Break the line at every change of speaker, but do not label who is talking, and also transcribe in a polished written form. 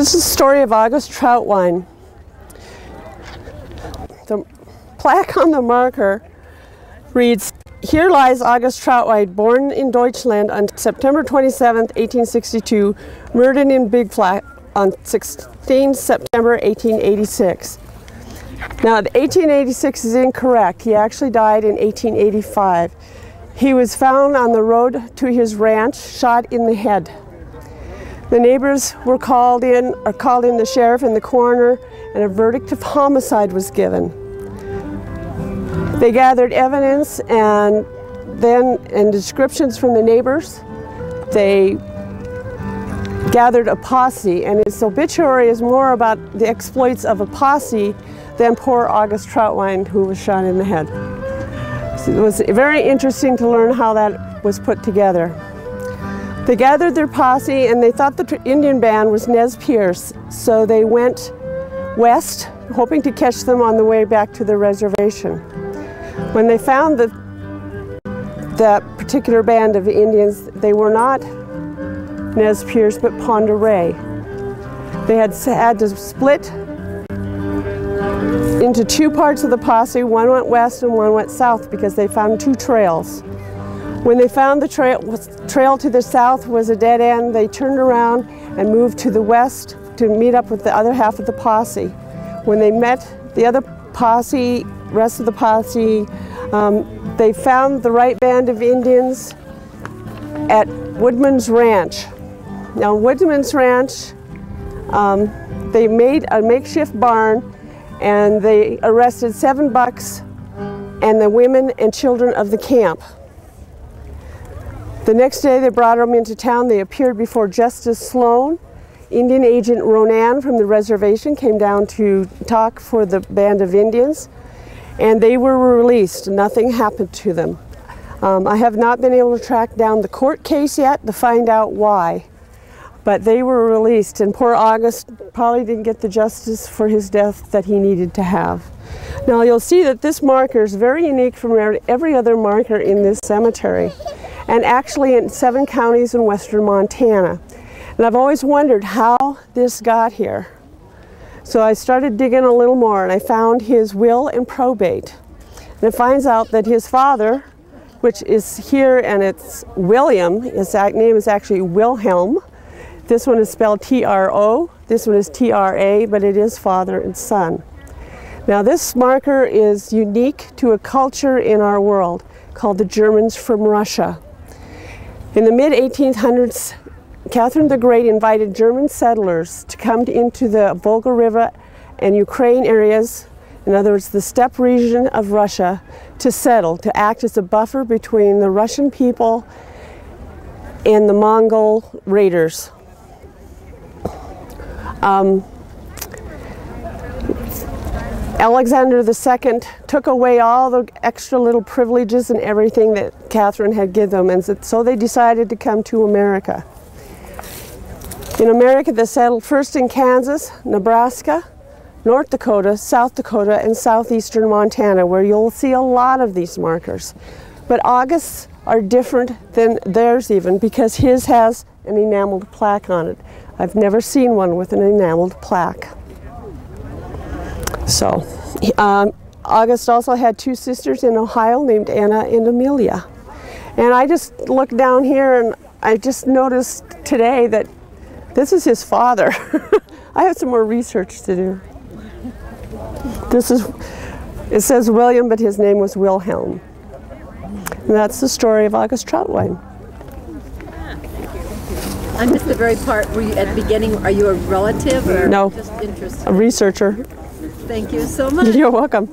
This is the story of August Trautwein. The plaque on the marker reads, "Here lies August Trautwein, born in Deutschland on September 27, 1862, murdered in Big Flat on 16 September 1886. Now, the 1886 is incorrect. He actually died in 1885. He was found on the road to his ranch, shot in the head. The neighbors were called in the sheriff and the coroner, and a verdict of homicide was given. They gathered evidence and descriptions from the neighbors. They gathered a posse, and his obituary is more about the exploits of a posse than poor August Trautwein, who was shot in the head. So it was very interesting to learn how that was put together. They gathered their posse, and they thought the Indian band was Nez Perce, so they went west, hoping to catch them on the way back to the reservation. When they found that particular band of Indians, they were not Nez Perce, but Pend Oreille. They had to split into two parts of the posse. One went west and one went south because they found two trails. When they found the trail to the south was a dead end, they turned around and moved to the west to meet up with the other half of the posse. When they met the other posse, rest of the posse, they found the right band of Indians at Woodman's Ranch. Now, Woodman's Ranch, they made a makeshift barn, and they arrested 7 bucks and the women and children of the camp. The next day they brought them into town. They appeared before Justice Sloan. Indian agent Ronan from the reservation came down to talk for the band of Indians, and they were released. Nothing happened to them. I have not been able to track down the court case yet to find out why, but they were released, and poor August probably didn't get the justice for his death that he needed to have. Now you'll see that this marker is very unique from every other marker in this cemetery, and actually in 7 counties in western Montana. And I've always wondered how this got here. So I started digging a little more, and I found his will and probate. And it finds out that his father, which is here, and it's William, his name is actually Wilhelm. This one is spelled T-R-O, this one is T-R-A, but it is father and son. Now this marker is unique to a culture in our world called the Germans from Russia. In the mid-1800s, Catherine the Great invited German settlers to come into the Volga River and Ukraine areas, in other words, the steppe region of Russia, to settle, to act as a buffer between the Russian people and the Mongol raiders. Alexander II took away all the extra little privileges and everything that Catherine had given them, and so they decided to come to America. In America, they settled first in Kansas, Nebraska, North Dakota, South Dakota, and southeastern Montana, where you'll see a lot of these markers. But August's are different than theirs even, because his has an enameled plaque on it. I've never seen one with an enameled plaque. So, August also had 2 sisters in Ohio named Anna and Amelia. And I just looked down here and I just noticed today that this is his father. I have some more research to do. It says William, but his name was Wilhelm. And that's the story of August Trautwein.
I missed the very part where you, at the beginning, are you a relative or
no,
just interested?
A researcher.
Thank you so much.
You're welcome.